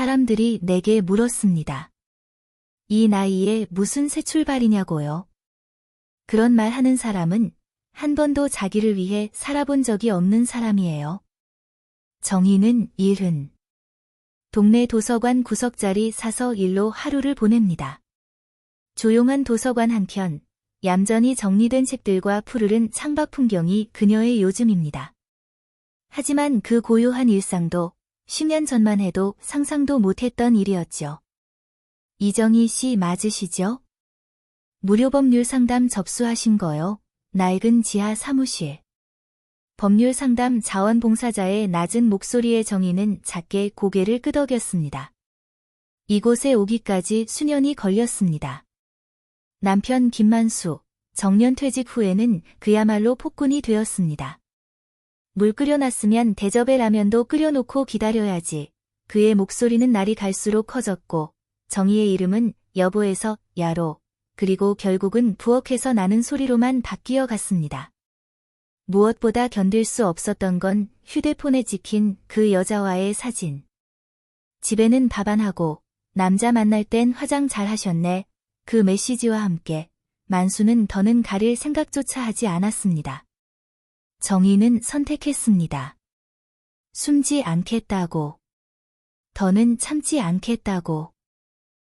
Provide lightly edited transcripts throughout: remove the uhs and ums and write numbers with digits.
사람들이 내게 물었습니다. 이 나이에 무슨 새 출발이냐고요. 그런 말 하는 사람은 한 번도 자기를 위해 살아본 적이 없는 사람이에요. 정희는 70. 동네 도서관 구석자리 사서 일로 하루를 보냅니다. 조용한 도서관 한켠, 얌전히 정리된 책들과 푸르른 창밖 풍경이 그녀의 요즘입니다. 하지만 그 고요한 일상도 10년 전만 해도 상상도 못했던 일이었죠. 이정희 씨 맞으시죠? 무료 법률 상담 접수하신 거요. 낡은 지하 사무실. 법률 상담 자원봉사자의 낮은 목소리의 정희는 작게 고개를 끄덕였습니다. 이곳에 오기까지 수년이 걸렸습니다. 남편 김만수, 정년퇴직 후에는 그야말로 폭군이 되었습니다. 물 끓여놨으면 대접에 라면도 끓여놓고 기다려야지. 그의 목소리는 날이 갈수록 커졌고 정희의 이름은 여보에서 야로, 그리고 결국은 부엌에서 나는 소리로만 바뀌어 갔습니다. 무엇보다 견딜 수 없었던 건 휴대폰에 찍힌 그 여자와의 사진. 집에는 밥 안 하고 남자 만날 땐 화장 잘 하셨네. 그 메시지와 함께 만수는 더는 가릴 생각조차 하지 않았습니다. 정희는 선택했습니다. 숨지 않겠다고. 더는 참지 않겠다고.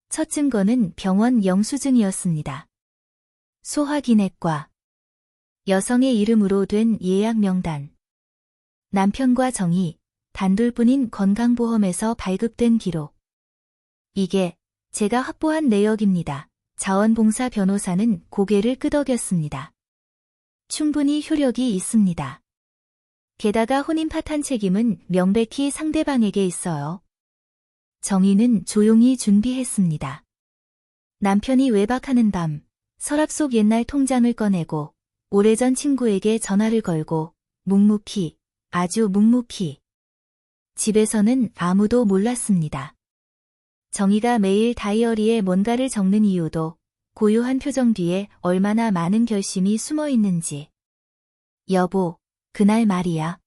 첫 증거는 병원 영수증이었습니다. 소화기내과. 여성의 이름으로 된 예약 명단. 남편과 정희, 단둘뿐인 건강보험에서 발급된 기록. 이게 제가 확보한 내역입니다. 자원봉사 변호사는 고개를 끄덕였습니다. 충분히 효력이 있습니다. 게다가 혼인 파탄 책임은 명백히 상대방에게 있어요. 정희는 조용히 준비했습니다. 남편이 외박하는 밤, 서랍 속 옛날 통장을 꺼내고 오래전 친구에게 전화를 걸고 묵묵히, 아주 묵묵히. 집에서는 아무도 몰랐습니다. 정희가 매일 다이어리에 뭔가를 적는 이유도 고요한 표정 뒤에 얼마나 많은 결심이 숨어 있는지. 여보, 그날 말이야.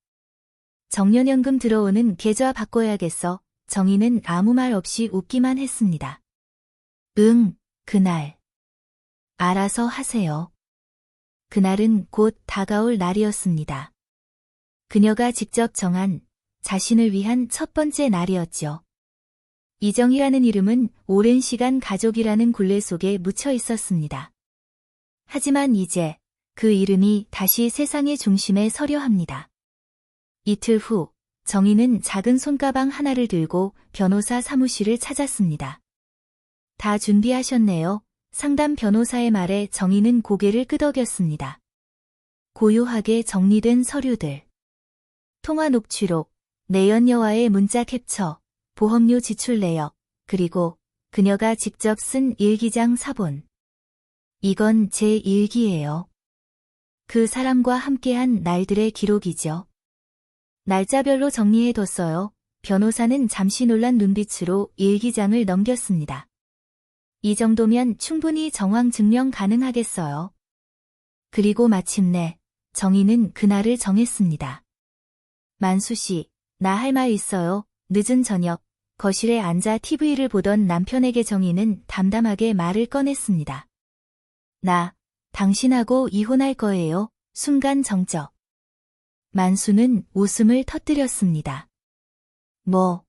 정년연금 들어오는 계좌 바꿔야겠어. 정희는 아무 말 없이 웃기만 했습니다. 응, 그날. 알아서 하세요. 그날은 곧 다가올 날이었습니다. 그녀가 직접 정한 자신을 위한 첫 번째 날이었죠. 이정희라는 이름은 오랜 시간 가족이라는 굴레 속에 묻혀 있었습니다. 하지만 이제 그 이름이 다시 세상의 중심에 서려 합니다. 이틀 후, 정희는 작은 손가방 하나를 들고 변호사 사무실을 찾았습니다. 다 준비하셨네요. 상담 변호사의 말에 정희는 고개를 끄덕였습니다. 고요하게 정리된 서류들. 통화 녹취록, 내연녀와의 문자 캡처, 보험료 지출 내역, 그리고 그녀가 직접 쓴 일기장 사본. 이건 제 일기예요. 그 사람과 함께한 날들의 기록이죠. 날짜별로 정리해뒀어요. 변호사는 잠시 놀란 눈빛으로 일기장을 넘겼습니다. 이 정도면 충분히 정황 증명 가능하겠어요. 그리고 마침내 정희는 그날을 정했습니다. 만수 씨, 나 할 말 있어요. 늦은 저녁, 거실에 앉아 TV를 보던 남편에게 정희는 담담하게 말을 꺼냈습니다. 나, 당신하고 이혼할 거예요. 순간 정적. 만수는 웃음을 터뜨렸습니다. 뭐?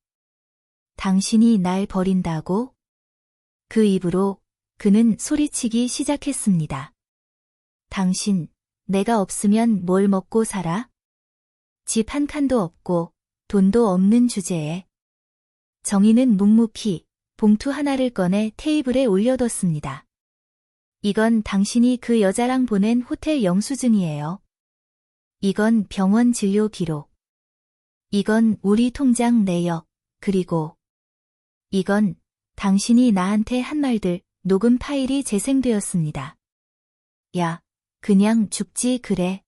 당신이 날 버린다고? 그 입으로 그는 소리치기 시작했습니다. 당신, 내가 없으면 뭘 먹고 살아? 집 한 칸도 없고 돈도 없는 주제에. 정희는 묵묵히 봉투 하나를 꺼내 테이블에 올려뒀습니다. 이건 당신이 그 여자랑 보낸 호텔 영수증이에요. 이건 병원 진료 기록. 이건 우리 통장 내역. 그리고 이건 당신이 나한테 한 말들, 녹음 파일이 재생되었습니다. 야, 그냥 죽지 그래.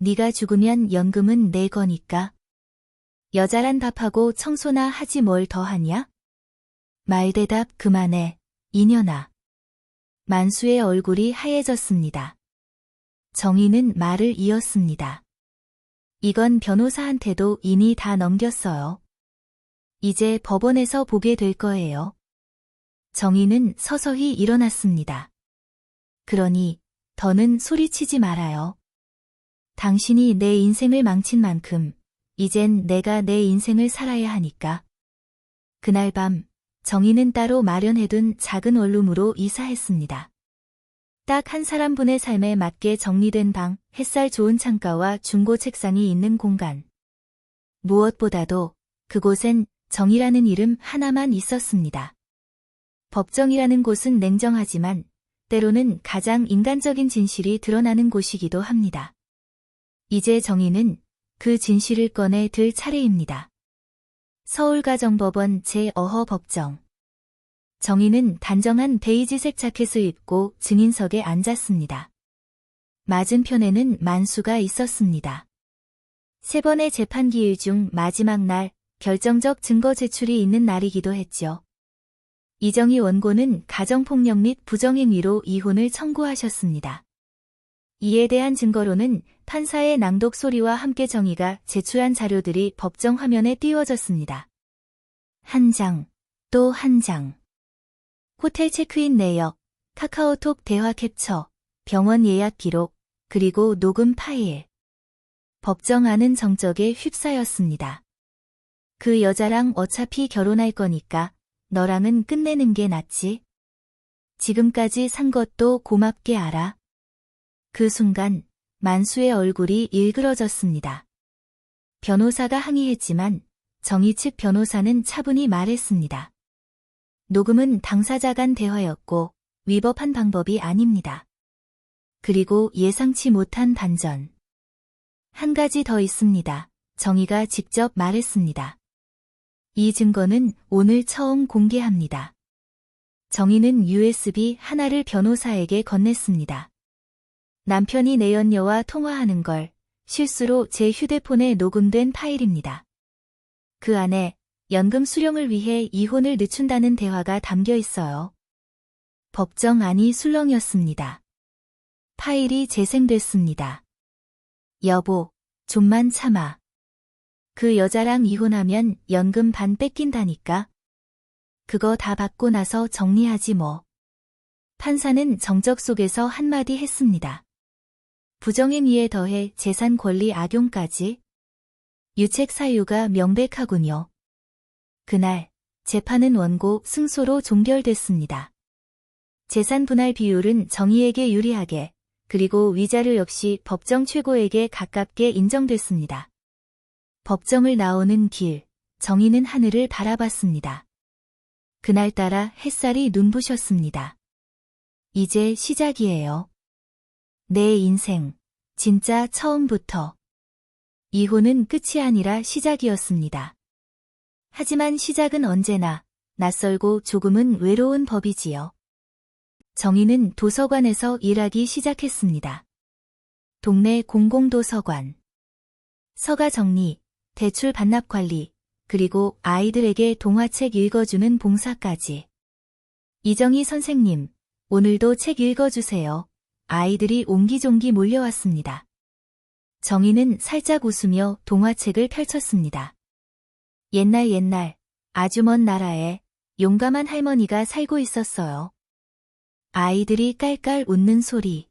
네가 죽으면 연금은 내 거니까. 여자란 밥하고 청소나 하지 뭘 더 하냐? 말대답 그만해, 이년아. 만수의 얼굴이 하얘졌습니다. 정희는 말을 이었습니다. 이건 변호사한테도 이미 다 넘겼어요. 이제 법원에서 보게 될 거예요. 정희는 서서히 일어났습니다. 그러니 더는 소리치지 말아요. 당신이 내 인생을 망친 만큼 이젠 내가 내 인생을 살아야 하니까. 그날 밤 정희는 따로 마련해둔 작은 원룸으로 이사했습니다. 딱 한 사람분의 삶에 맞게 정리된 방, 햇살 좋은 창가와 중고 책상이 있는 공간. 무엇보다도 그곳엔 정희라는 이름 하나만 있었습니다. 법정이라는 곳은 냉정하지만 때로는 가장 인간적인 진실이 드러나는 곳이기도 합니다. 이제 정희는 그 진실을 꺼내 들 차례입니다. 서울가정법원 제5허법정. 정희는 단정한 베이지색 자켓을 입고 증인석에 앉았습니다. 맞은편에는 만수가 있었습니다. 3번의 재판 기일 중 마지막 날, 결정적 증거 제출이 있는 날이기도 했죠. 이정희 원고는 가정폭력 및 부정행위로 이혼을 청구하셨습니다. 이에 대한 증거로는 판사의 낭독 소리와 함께 정희가 제출한 자료들이 법정 화면에 띄워졌습니다. 한 장, 또 한 장. 호텔 체크인 내역, 카카오톡 대화 캡처, 병원 예약 기록, 그리고 녹음 파일. 법정 안은 정적에 휩싸였습니다. 그 여자랑 어차피 결혼할 거니까 너랑은 끝내는 게 낫지. 지금까지 산 것도 고맙게 알아. 그 순간 만수의 얼굴이 일그러졌습니다. 변호사가 항의했지만 정희 측 변호사는 차분히 말했습니다. 녹음은 당사자 간 대화였고 위법한 방법이 아닙니다. 그리고 예상치 못한 반전. 한 가지 더 있습니다. 정희가 직접 말했습니다. 이 증거는 오늘 처음 공개합니다. 정희는 USB 하나를 변호사에게 건넸습니다. 남편이 내 연녀와 통화하는 걸 실수로 제 휴대폰에 녹음된 파일입니다. 그 안에 연금 수령을 위해 이혼을 늦춘다는 대화가 담겨 있어요. 법정 안이 술렁이었습니다. 파일이 재생됐습니다. 여보, 좀만 참아. 그 여자랑 이혼하면 연금 반 뺏긴다니까. 그거 다 받고 나서 정리하지 뭐. 판사는 정적 속에서 한마디 했습니다. 부정행위에 더해 재산 권리 악용까지. 유책 사유가 명백하군요. 그날 재판은 원고 승소로 종결됐습니다. 재산 분할 비율은 정희에게 유리하게, 그리고 위자료 역시 법정 최고에게 가깝게 인정됐습니다. 법정을 나오는 길, 정희는 하늘을 바라봤습니다. 그날따라 햇살이 눈부셨습니다. 이제 시작이에요. 내 인생, 진짜 처음부터. 이혼은 끝이 아니라 시작이었습니다. 하지만 시작은 언제나 낯설고 조금은 외로운 법이지요. 정희는 도서관에서 일하기 시작했습니다. 동네 공공도서관. 서가 정리, 대출 반납 관리, 그리고 아이들에게 동화책 읽어주는 봉사까지. 이정희 선생님, 오늘도 책 읽어주세요. 아이들이 옹기종기 몰려왔습니다. 정희는 살짝 웃으며 동화책을 펼쳤습니다. 옛날 아주 먼 나라에 용감한 할머니가 살고 있었어요. 아이들이 깔깔 웃는 소리.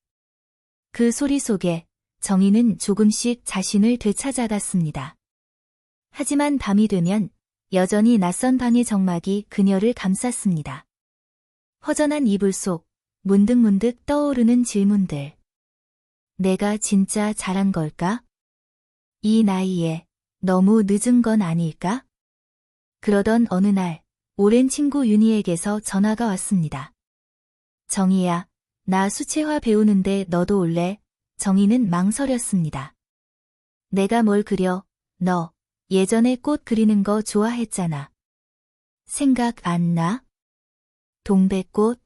그 소리 속에 정희는 조금씩 자신을 되찾아갔습니다. 하지만 밤이 되면 여전히 낯선 방의 정막이 그녀를 감쌌습니다. 허전한 이불 속 문득문득 떠오르는 질문들. 내가 진짜 잘한 걸까? 이 나이에 너무 늦은 건 아닐까? 그러던 어느 날 오랜 친구 윤희에게서 전화가 왔습니다. 정희야, 나 수채화 배우는데 너도 올래? 정희는 망설였습니다. 내가 뭘 그려? 너 예전에 꽃 그리는 거 좋아했잖아. 생각 안 나? 동백꽃?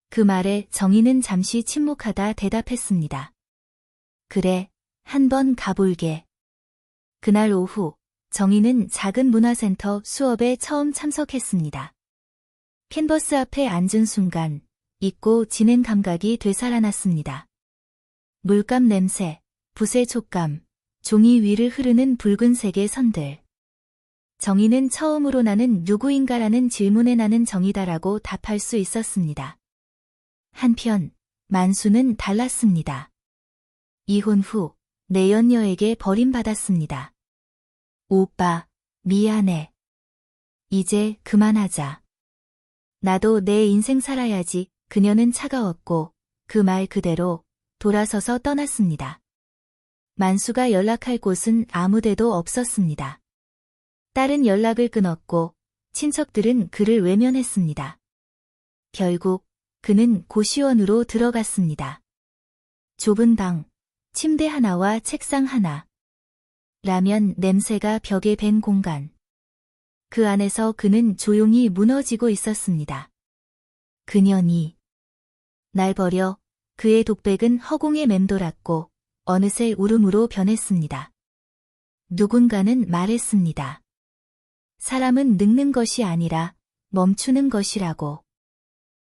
그 말에 정희는 잠시 침묵하다 대답했습니다. 그래, 한번 가볼게. 그날 오후, 정희는 작은 문화센터 수업에 처음 참석했습니다. 캔버스 앞에 앉은 순간, 잊고 지낸 감각이 되살아났습니다. 물감 냄새, 붓의 촉감, 종이 위를 흐르는 붉은색의 선들. 정희는 처음으로 나는 누구인가라는 질문에 나는 정이다라고 답할 수 있었습니다. 한편 만수는 달랐습니다. 이혼 후 내연녀에게 버림받았습니다. 오빠, 미안해. 이제 그만하자. 나도 내 인생 살아야지. 그녀는 차가웠고 그 말 그대로 돌아서서 떠났습니다. 만수가 연락할 곳은 아무데도 없었습니다. 딸은 연락을 끊었고 친척들은 그를 외면했습니다. 결국 그는 고시원으로 들어갔습니다. 좁은 방, 침대 하나와 책상 하나. 라면 냄새가 벽에 밴 공간. 그 안에서 그는 조용히 무너지고 있었습니다. 그년이 날 버려 그의 독백은 허공에 맴돌았고 어느새 울음으로 변했습니다. 누군가는 말했습니다. 사람은 늙는 것이 아니라 멈추는 것이라고.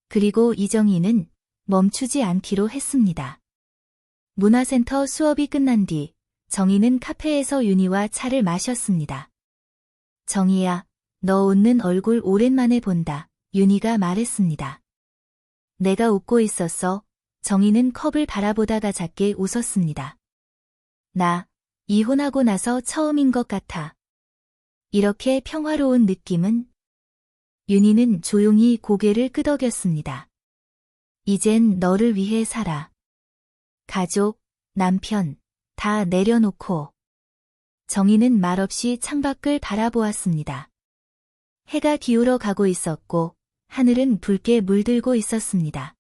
그리고 이정희는 멈추지 않기로 했습니다. 문화센터 수업이 끝난 뒤 정희는 카페에서 윤희와 차를 마셨습니다. 정희야, 너 웃는 얼굴 오랜만에 본다. 윤희가 말했습니다. 내가 웃고 있었어. 정희는 컵을 바라보다가 작게 웃었습니다. 나 이혼하고 나서 처음인 것 같아. 이렇게 평화로운 느낌은? 윤희는 조용히 고개를 끄덕였습니다. 이젠 너를 위해 살아. 가족, 남편, 다 내려놓고. 정희는 말없이 창밖을 바라보았습니다. 해가 기울어 가고 있었고 하늘은 붉게 물들고 있었습니다.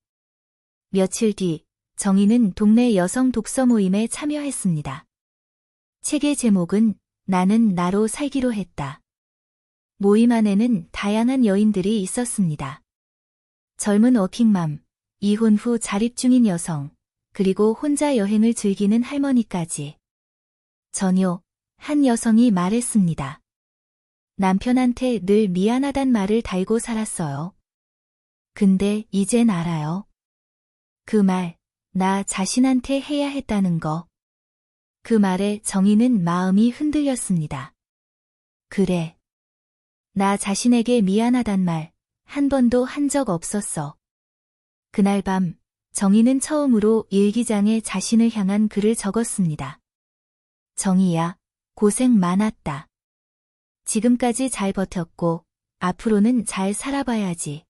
며칠 뒤 정희는 동네 여성 독서 모임에 참여했습니다. 책의 제목은 나는 나로 살기로 했다. 모임 안에는 다양한 여인들이 있었습니다. 젊은 워킹맘, 이혼 후 자립 중인 여성, 그리고 혼자 여행을 즐기는 할머니까지. 전요, 한 여성이 말했습니다. 남편한테 늘 미안하단 말을 달고 살았어요. 근데 이젠 알아요. 그 말, 나 자신한테 해야 했다는 거. 그 말에 정희는 마음이 흔들렸습니다. 그래. 나 자신에게 미안하단 말, 한 번도 한 적 없었어. 그날 밤, 정희는 처음으로 일기장에 자신을 향한 글을 적었습니다. 정희야, 고생 많았다. 지금까지 잘 버텼고 앞으로는 잘 살아봐야지.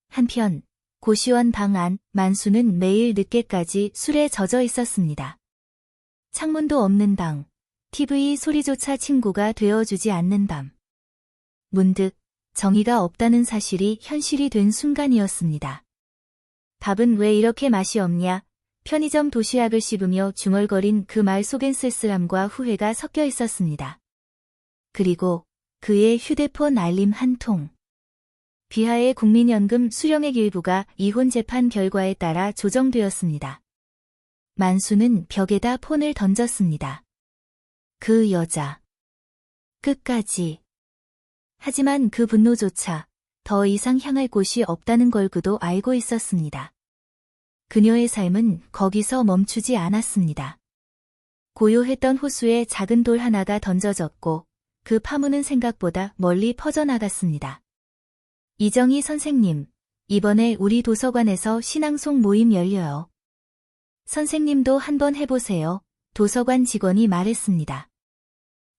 한편 고시원 방 안 만수는 매일 늦게까지 술에 젖어 있었습니다. 창문도 없는 방, TV 소리조차 친구가 되어주지 않는 밤. 문득 정희가 없다는 사실이 현실이 된 순간이었습니다. 밥은 왜 이렇게 맛이 없냐? 편의점 도시락을 씹으며 중얼거린 그 말 속엔 쓸쓸함과 후회가 섞여 있었습니다. 그리고 그의 휴대폰 알림 한 통. 비하의 국민연금 수령액 일부가 이혼 재판 결과에 따라 조정되었습니다. 만수는 벽에다 폰을 던졌습니다. 그 여자. 끝까지. 하지만 그 분노조차 더 이상 향할 곳이 없다는 걸 그도 알고 있었습니다. 그녀의 삶은 거기서 멈추지 않았습니다. 고요했던 호수에 작은 돌 하나가 던져졌고 그 파문은 생각보다 멀리 퍼져나갔습니다. 이정희 선생님, 이번에 우리 도서관에서 신앙송 모임 열려요. 선생님도 한번 해보세요. 도서관 직원이 말했습니다.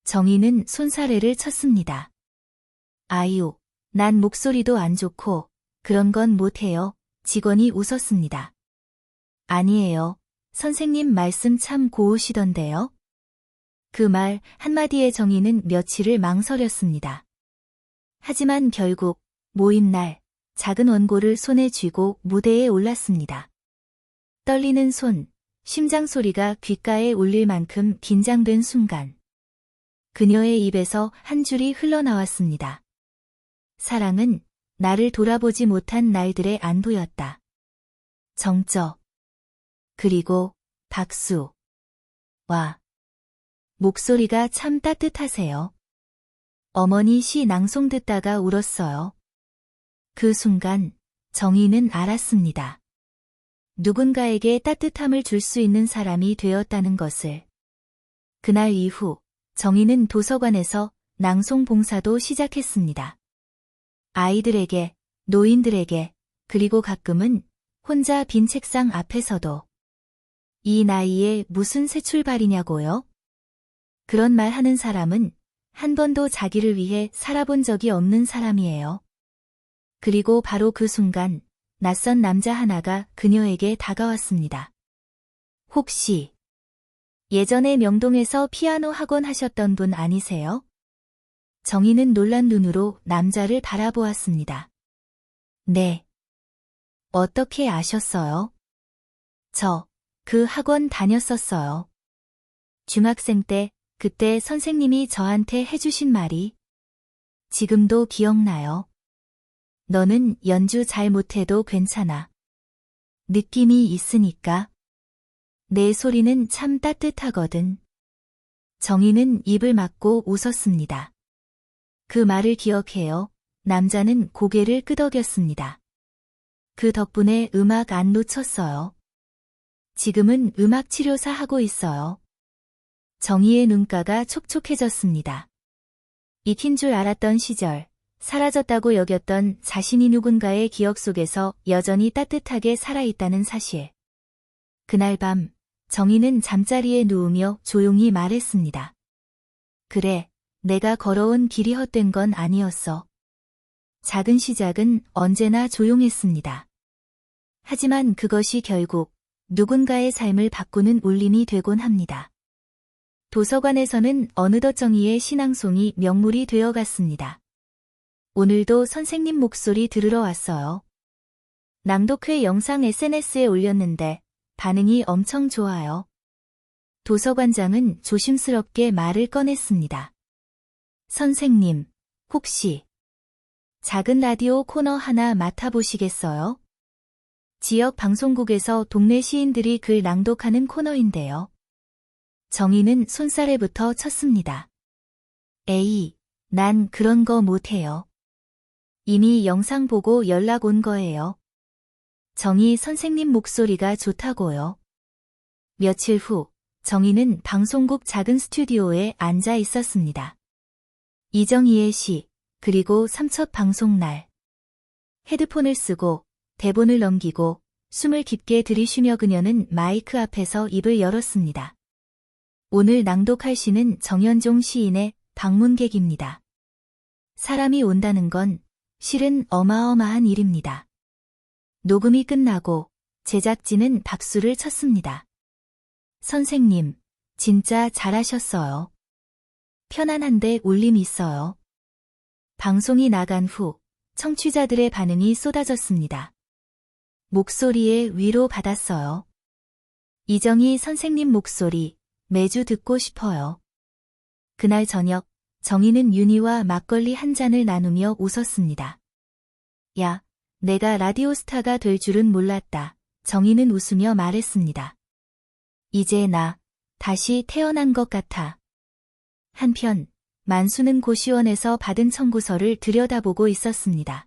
정희는 손사래를 쳤습니다. 아유, 난 목소리도 안 좋고 그런 건 못해요. 직원이 웃었습니다. 아니에요. 선생님 말씀 참 고우시던데요. 그 말 한마디에 정희는 며칠을 망설였습니다. 하지만 결국 모임 날 작은 원고를 손에 쥐고 무대에 올랐습니다. 떨리는 손, 심장 소리가 귓가에 울릴 만큼 긴장된 순간. 그녀의 입에서 한 줄이 흘러나왔습니다. 사랑은 나를 돌아보지 못한 날들의 안도였다. 정적. 그리고 박수. 와. 목소리가 참 따뜻하세요. 어머니 시 낭송 듣다가 울었어요. 그 순간 정희는 알았습니다. 누군가에게 따뜻함을 줄 수 있는 사람이 되었다는 것을. 그날 이후 정희는 도서관에서 낭송 봉사도 시작했습니다. 아이들에게, 노인들에게, 그리고 가끔은 혼자 빈 책상 앞에서도. 이 나이에 무슨 새 출발이냐고요? 그런 말 하는 사람은 한 번도 자기를 위해 살아본 적이 없는 사람이에요. 그리고 바로 그 순간 낯선 남자 하나가 그녀에게 다가왔습니다. 혹시 예전에 명동에서 피아노 학원 하셨던 분 아니세요? 정희는 놀란 눈으로 남자를 바라보았습니다. 네. 어떻게 아셨어요? 그 학원 다녔었어요. 중학생 때 그때 선생님이 저한테 해주신 말이 지금도 기억나요. 너는 연주 잘 못해도 괜찮아. 느낌이 있으니까. 내 소리는 참 따뜻하거든. 정희는 입을 막고 웃었습니다. 그 말을 기억해요. 남자는 고개를 끄덕였습니다. 그 덕분에 음악 안 놓쳤어요. 지금은 음악치료사 하고 있어요. 정희의 눈가가 촉촉해졌습니다. 익힌 줄 알았던 시절, 사라졌다고 여겼던 자신이 누군가의 기억 속에서 여전히 따뜻하게 살아있다는 사실. 그날 밤, 정희는 잠자리에 누우며 조용히 말했습니다. 그래, 내가 걸어온 길이 헛된 건 아니었어. 작은 시작은 언제나 조용했습니다. 하지만 그것이 결국 누군가의 삶을 바꾸는 울림이 되곤 합니다. 도서관에서는 어느덧 정희의 신앙송이 명물이 되어갔습니다. 오늘도 선생님 목소리 들으러 왔어요. 낭독회 영상 SNS에 올렸는데 반응이 엄청 좋아요. 도서관장은 조심스럽게 말을 꺼냈습니다. 선생님, 혹시 작은 라디오 코너 하나 맡아보시겠어요? 지역 방송국에서 동네 시인들이 글 낭독하는 코너인데요. 정희는 손사래부터 쳤습니다. 에이, 난 그런 거 못해요. 이미 영상 보고 연락 온 거예요. 정희 선생님 목소리가 좋다고요. 며칠 후, 정희는 방송국 작은 스튜디오에 앉아 있었습니다. 이정희의 시, 그리고 삼첫 방송날. 헤드폰을 쓰고 대본을 넘기고 숨을 깊게 들이쉬며 그녀는 마이크 앞에서 입을 열었습니다. 오늘 낭독할 시는 정현종 시인의 방문객입니다. 사람이 온다는 건 실은 어마어마한 일입니다. 녹음이 끝나고 제작진은 박수를 쳤습니다. 선생님, 진짜 잘하셨어요. 편안한데 울림 있어요. 방송이 나간 후 청취자들의 반응이 쏟아졌습니다. 목소리에 위로 받았어요. 이정희 선생님 목소리 매주 듣고 싶어요. 그날 저녁 정희는 윤희와 막걸리 한 잔을 나누며 웃었습니다. 야, 내가 라디오 스타가 될 줄은 몰랐다. 정희는 웃으며 말했습니다. 이제 나 다시 태어난 것 같아. 한편 만수는 고시원에서 받은 청구서를 들여다보고 있었습니다.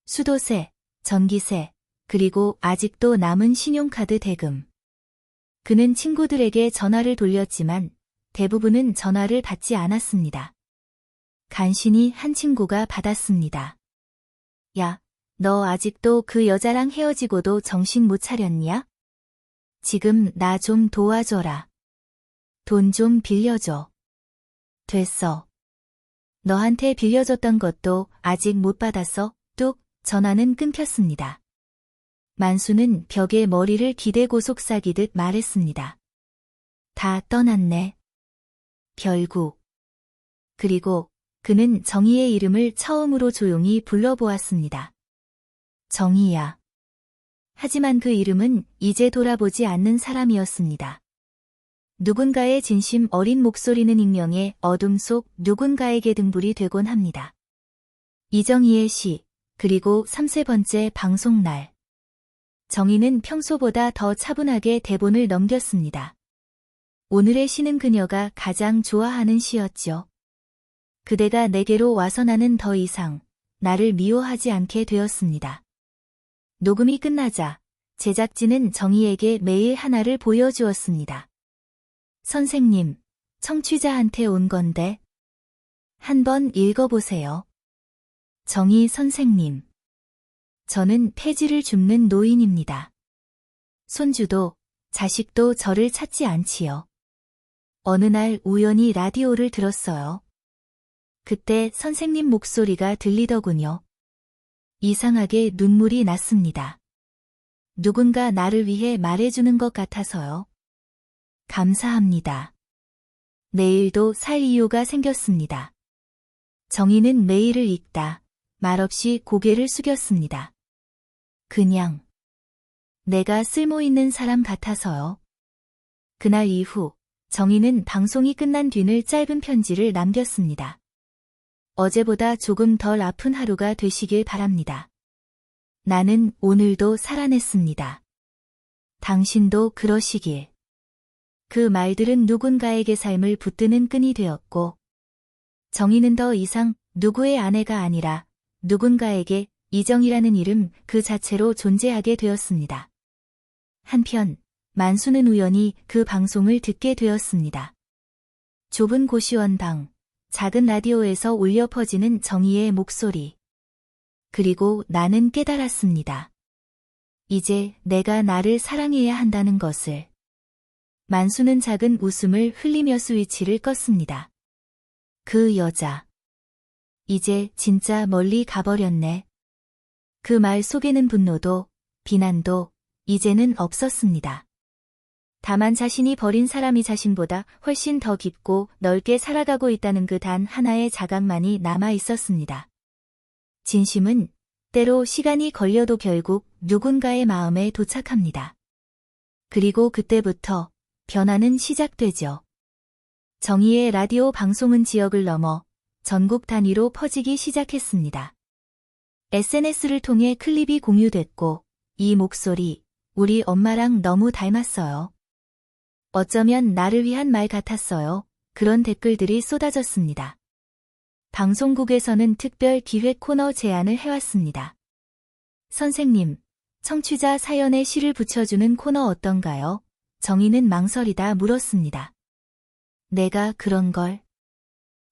수도세, 전기세, 그리고 아직도 남은 신용카드 대금. 그는 친구들에게 전화를 돌렸지만 대부분은 전화를 받지 않았습니다. 간신히 한 친구가 받았습니다. 야, 너 아직도 그 여자랑 헤어지고도 정신 못 차렸냐? 지금 나 좀 도와줘라. 돈 좀 빌려줘. 됐어. 너한테 빌려줬던 것도 아직 못 받았어. 뚝, 전화는 끊겼습니다. 만수는 벽에 머리를 기대고 속삭이듯 말했습니다. 다 떠났네. 결국. 그리고 그는 정희의 이름을 처음으로 조용히 불러보았습니다. 정희야. 하지만 그 이름은 이제 돌아보지 않는 사람이었습니다. 누군가의 진심 어린 목소리는 익명의 어둠 속 누군가에게 등불이 되곤 합니다. 이정희의 시, 그리고 3세번째 방송날. 정희는 평소보다 더 차분하게 대본을 넘겼습니다. 오늘의 시는 그녀가 가장 좋아하는 시였죠. 그대가 내게로 와서 나는 더 이상 나를 미워하지 않게 되었습니다. 녹음이 끝나자 제작진은 정희에게 메일 하나를 보여주었습니다. 선생님, 청취자한테 온 건데. 한번 읽어보세요. 정희 선생님. 저는 폐지를 줍는 노인입니다. 손주도 자식도 저를 찾지 않지요. 어느 날 우연히 라디오를 들었어요. 그때 선생님 목소리가 들리더군요. 이상하게 눈물이 났습니다. 누군가 나를 위해 말해주는 것 같아서요. 감사합니다. 내일도 살 이유가 생겼습니다. 정희는 메일을 읽다 말없이 고개를 숙였습니다. 그냥 내가 쓸모있는 사람 같아서요. 그날 이후 정희는 방송이 끝난 뒤는 짧은 편지를 남겼습니다. 어제보다 조금 덜 아픈 하루가 되시길 바랍니다. 나는 오늘도 살아냈습니다. 당신도 그러시길. 그 말들은 누군가에게 삶을 붙드는 끈이 되었고, 정희는 더 이상 누구의 아내가 아니라 누군가에게 이정이라는 이름 그 자체로 존재하게 되었습니다. 한편 만수는 우연히 그 방송을 듣게 되었습니다. 좁은 고시원 방, 작은 라디오에서 울려 퍼지는 정희의 목소리. 그리고 나는 깨달았습니다. 이제 내가 나를 사랑해야 한다는 것을. 만수는 작은 웃음을 흘리며 스위치를 껐습니다. 그 여자. 이제 진짜 멀리 가버렸네. 그 말 속에는 분노도, 비난도 이제는 없었습니다. 다만 자신이 버린 사람이 자신보다 훨씬 더 깊고 넓게 살아가고 있다는 그 단 하나의 자각만이 남아 있었습니다. 진심은 때로 시간이 걸려도 결국 누군가의 마음에 도착합니다. 그리고 그때부터 변화는 시작되죠. 정희의 라디오 방송은 지역을 넘어 전국 단위로 퍼지기 시작했습니다. SNS를 통해 클립이 공유됐고, 이 목소리, 우리 엄마랑 너무 닮았어요. 어쩌면 나를 위한 말 같았어요. 그런 댓글들이 쏟아졌습니다. 방송국에서는 특별 기획 코너 제안을 해왔습니다. 선생님, 청취자 사연에 시를 붙여주는 코너 어떤가요? 정희는 망설이다 물었습니다. 내가 그런 걸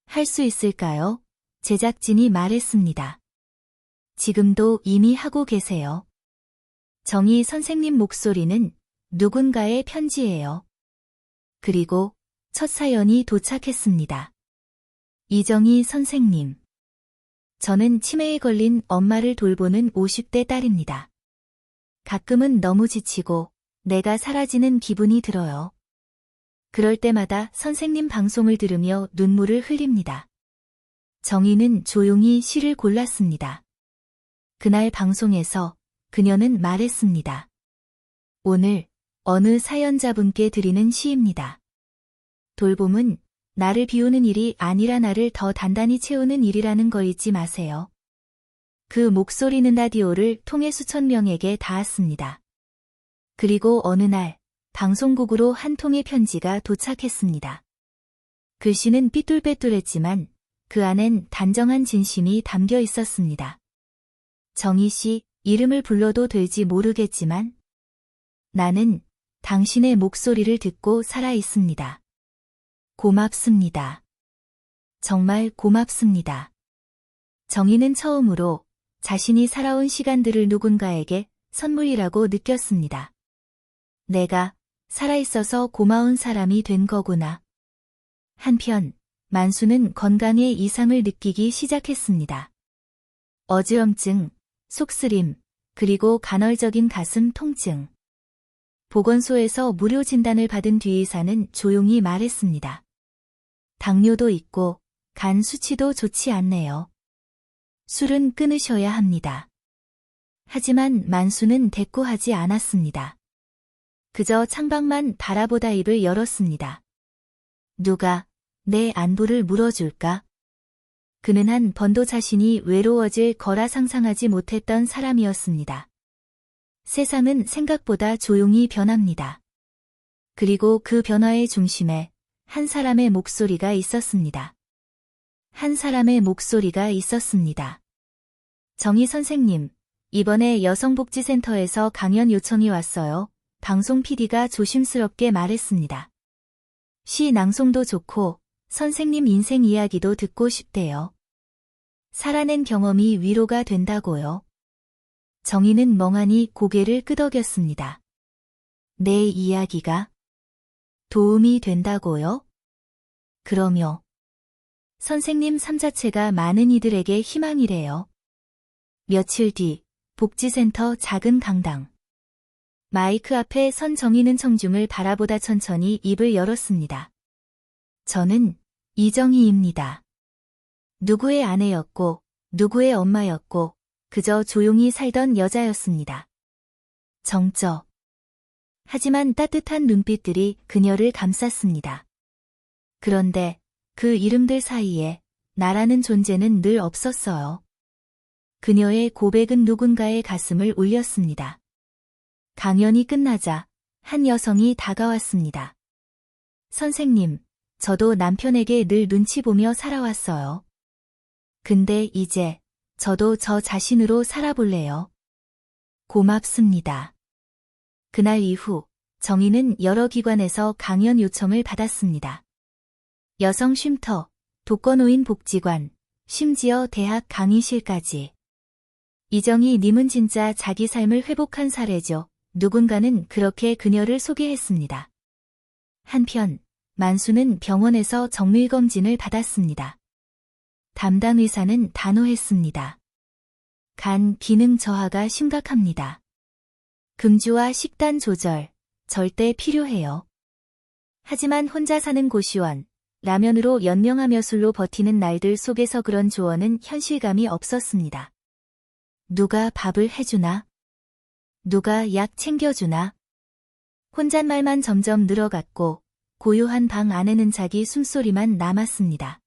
할 수 있을까요? 제작진이 말했습니다. 지금도 이미 하고 계세요. 정희 선생님 목소리는 누군가의 편지예요. 그리고 첫 사연이 도착했습니다. 이정희 선생님. 저는 치매에 걸린 엄마를 돌보는 50대 딸입니다. 가끔은 너무 지치고 내가 사라지는 기분이 들어요. 그럴 때마다 선생님 방송을 들으며 눈물을 흘립니다. 정희는 조용히 시를 골랐습니다. 그날 방송에서 그녀는 말했습니다. 오늘 어느 사연자분께 드리는 시입니다. 돌봄은 나를 비우는 일이 아니라 나를 더 단단히 채우는 일이라는 거 잊지 마세요. 그 목소리는 라디오를 통해 수천 명에게 닿았습니다. 그리고 어느 날 방송국으로 한 통의 편지가 도착했습니다. 글씨는 삐뚤빼뚤했지만 그 안엔 단정한 진심이 담겨 있었습니다. 정희 씨, 이름을 불러도 될지 모르겠지만 나는 당신의 목소리를 듣고 살아 있습니다. 고맙습니다. 정말 고맙습니다. 정희는 처음으로 자신이 살아온 시간들을 누군가에게 선물이라고 느꼈습니다. 내가 살아있어서 고마운 사람이 된 거구나. 한편 만수는 건강에 이상을 느끼기 시작했습니다. 어지럼증, 속쓰림, 그리고 간헐적인 가슴 통증. 보건소에서 무료 진단을 받은 뒤 의사는 조용히 말했습니다. 당뇨도 있고 간 수치도 좋지 않네요. 술은 끊으셔야 합니다. 하지만 만수는 대꾸하지 않았습니다. 그저 창밖만 바라보다 입을 열었습니다. 누가 내 안부를 물어줄까? 그는 한 번도 자신이 외로워질 거라 상상하지 못했던 사람이었습니다. 세상은 생각보다 조용히 변합니다. 그리고 그 변화의 중심에 한 사람의 목소리가 있었습니다. 한 사람의 목소리가 있었습니다. 정희 선생님, 이번에 여성복지센터에서 강연 요청이 왔어요. 방송 PD가 조심스럽게 말했습니다. 시 낭송도 좋고 선생님 인생 이야기도 듣고 싶대요. 살아낸 경험이 위로가 된다고요. 정희는 멍하니 고개를 끄덕였습니다. 내 이야기가 도움이 된다고요? 그러며 선생님 삶 자체가 많은 이들에게 희망이래요. 며칠 뒤 복지센터 작은 강당. 마이크 앞에 선 정희는 청중을 바라보다 천천히 입을 열었습니다. 저는 이정희입니다. 누구의 아내였고 누구의 엄마였고 그저 조용히 살던 여자였습니다. 정적. 하지만 따뜻한 눈빛들이 그녀를 감쌌습니다. 그런데 그 이름들 사이에 나라는 존재는 늘 없었어요. 그녀의 고백은 누군가의 가슴을 울렸습니다. 강연이 끝나자 한 여성이 다가왔습니다. 선생님, 저도 남편에게 늘 눈치 보며 살아왔어요. 근데 이제 저도 저 자신으로 살아볼래요. 고맙습니다. 그날 이후 정희는 여러 기관에서 강연 요청을 받았습니다. 여성 쉼터, 독거노인 복지관, 심지어 대학 강의실까지. 이정희 님은 진짜 자기 삶을 회복한 사례죠. 누군가는 그렇게 그녀를 소개했습니다. 한편 만수는 병원에서 정밀검진을 받았습니다. 담당 의사는 단호했습니다. 간 기능 저하가 심각합니다. 금주와 식단 조절, 절대 필요해요. 하지만 혼자 사는 고시원, 라면으로 연명하며 술로 버티는 날들 속에서 그런 조언은 현실감이 없었습니다. 누가 밥을 해주나? 누가 약 챙겨주나? 혼잣말만 점점 늘어갔고 고요한 방 안에는 자기 숨소리만 남았습니다.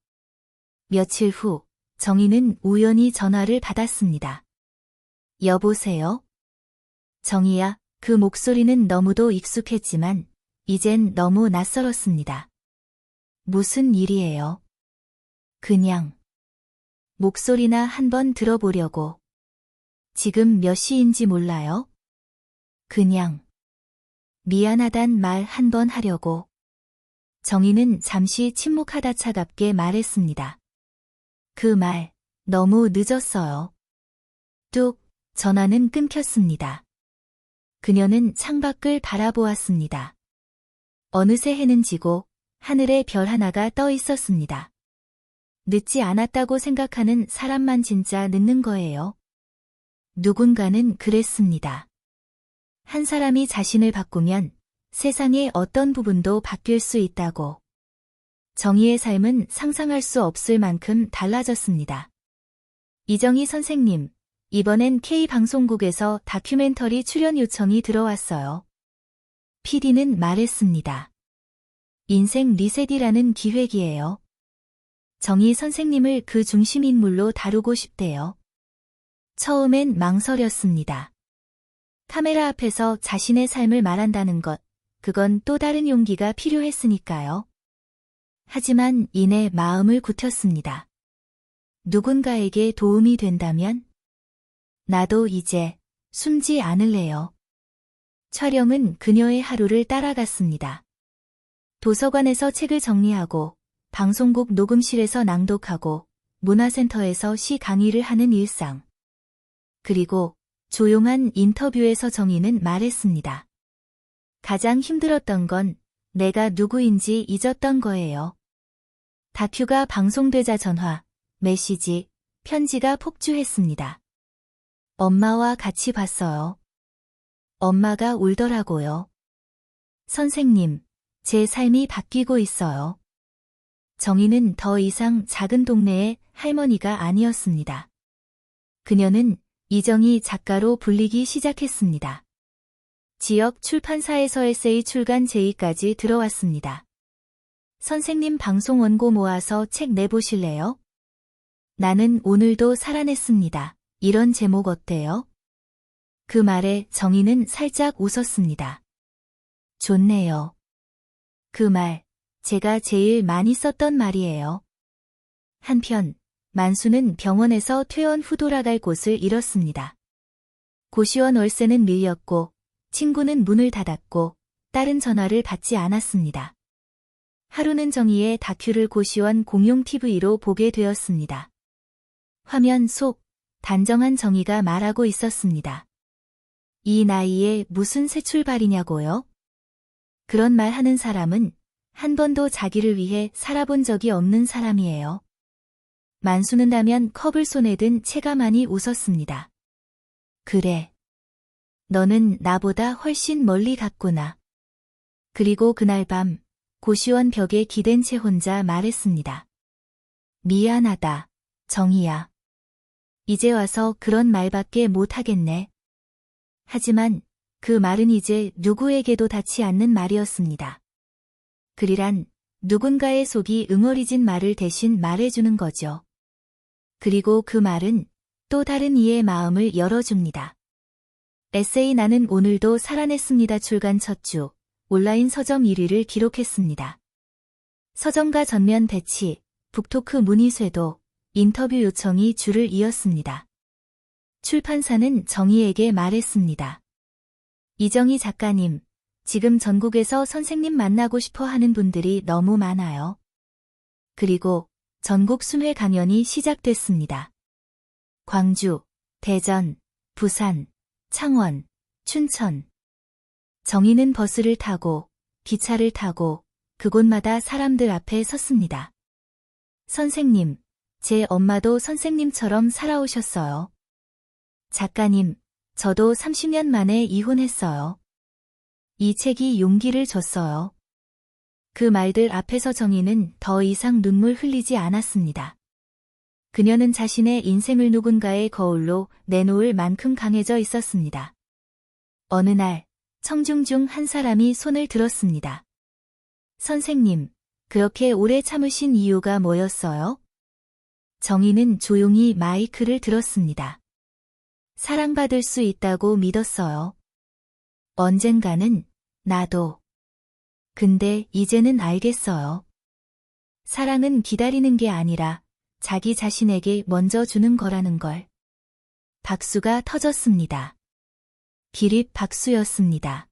며칠 후 정희는 우연히 전화를 받았습니다. 여보세요? 정희야, 그 목소리는 너무도 익숙했지만 이젠 너무 낯설었습니다. 무슨 일이에요? 그냥 목소리나 한번 들어보려고. 지금 몇 시인지 몰라요? 그냥 미안하단 말 한번 하려고. 정희는 잠시 침묵하다 차갑게 말했습니다. 그 말 너무 늦었어요. 뚝, 전화는 끊겼습니다. 그녀는 창밖을 바라보았습니다. 어느새 해는 지고 하늘에 별 하나가 떠 있었습니다. 늦지 않았다고 생각하는 사람만 진짜 늦는 거예요. 누군가는 그랬습니다. 한 사람이 자신을 바꾸면 세상의 어떤 부분도 바뀔 수 있다고. 정희의 삶은 상상할 수 없을 만큼 달라졌습니다. 이정희 선생님, 이번엔 K방송국에서 다큐멘터리 출연 요청이 들어왔어요. PD는 말했습니다. 인생 리셋이라는 기획이에요. 정희 선생님을 그 중심 인물로 다루고 싶대요. 처음엔 망설였습니다. 카메라 앞에서 자신의 삶을 말한다는 것, 그건 또 다른 용기가 필요했으니까요. 하지만 이내 마음을 굳혔습니다. 누군가에게 도움이 된다면? 나도 이제 숨지 않을래요. 촬영은 그녀의 하루를 따라갔습니다. 도서관에서 책을 정리하고, 방송국 녹음실에서 낭독하고, 문화센터에서 시 강의를 하는 일상. 그리고 조용한 인터뷰에서 정희는 말했습니다. 가장 힘들었던 건 내가 누구인지 잊었던 거예요. 다큐가 방송되자 전화, 메시지, 편지가 폭주했습니다. 엄마와 같이 봤어요. 엄마가 울더라고요. 선생님, 제 삶이 바뀌고 있어요. 정희는 더 이상 작은 동네의 할머니가 아니었습니다. 그녀는 이정희 작가로 불리기 시작했습니다. 지역 출판사에서 에세이 출간 제의까지 들어왔습니다. 선생님 방송 원고 모아서 책 내보실래요? 나는 오늘도 살아냈습니다. 이런 제목 어때요? 그 말에 정희는 살짝 웃었습니다. 좋네요. 그 말, 제가 제일 많이 썼던 말이에요. 한편, 만수는 병원에서 퇴원 후 돌아갈 곳을 잃었습니다. 고시원 월세는 밀렸고, 친구는 문을 닫았고, 딸은 전화를 받지 않았습니다. 하루는 정희의 다큐를 고시원 공용 TV로 보게 되었습니다. 화면 속 단정한 정희가 말하고 있었습니다. 이 나이에 무슨 새 출발이냐고요? 그런 말 하는 사람은 한 번도 자기를 위해 살아본 적이 없는 사람이에요. 만수는 라면 컵을 손에 든 체가만이 웃었습니다. 그래. 너는 나보다 훨씬 멀리 갔구나. 그리고 그날 밤 고시원 벽에 기댄 채 혼자 말했습니다. 미안하다, 정희야. 이제 와서 그런 말밖에 못하겠네. 하지만 그 말은 이제 누구에게도 닿지 않는 말이었습니다. 그리란 누군가의 속이 응어리진 말을 대신 말해주는 거죠. 그리고 그 말은 또 다른 이의 마음을 열어줍니다. 에세이 나는 오늘도 살아냈습니다. 출간 첫 주 온라인 서점 1위를 기록했습니다. 서점가 전면 배치, 북토크 문의 쇄도, 인터뷰 요청이 줄을 이었습니다. 출판사는 정희에게 말했습니다. 이정희 작가님, 지금 전국에서 선생님 만나고 싶어 하는 분들이 너무 많아요. 그리고 전국 순회 강연이 시작됐습니다. 광주, 대전, 부산, 창원, 춘천. 정희는 버스를 타고 기차를 타고 그곳마다 사람들 앞에 섰습니다. 선생님, 제 엄마도 선생님처럼 살아오셨어요. 작가님, 저도 30년 만에 이혼했어요. 이 책이 용기를 줬어요. 그 말들 앞에서 정희는 더 이상 눈물 흘리지 않았습니다. 그녀는 자신의 인생을 누군가의 거울로 내놓을 만큼 강해져 있었습니다. 어느 날 청중 중 한 사람이 손을 들었습니다. 선생님, 그렇게 오래 참으신 이유가 뭐였어요? 정희는 조용히 마이크를 들었습니다. 사랑받을 수 있다고 믿었어요. 언젠가는 나도. 근데 이제는 알겠어요. 사랑은 기다리는 게 아니라 자기 자신에게 먼저 주는 거라는 걸. 박수가 터졌습니다. 기립 박수였습니다.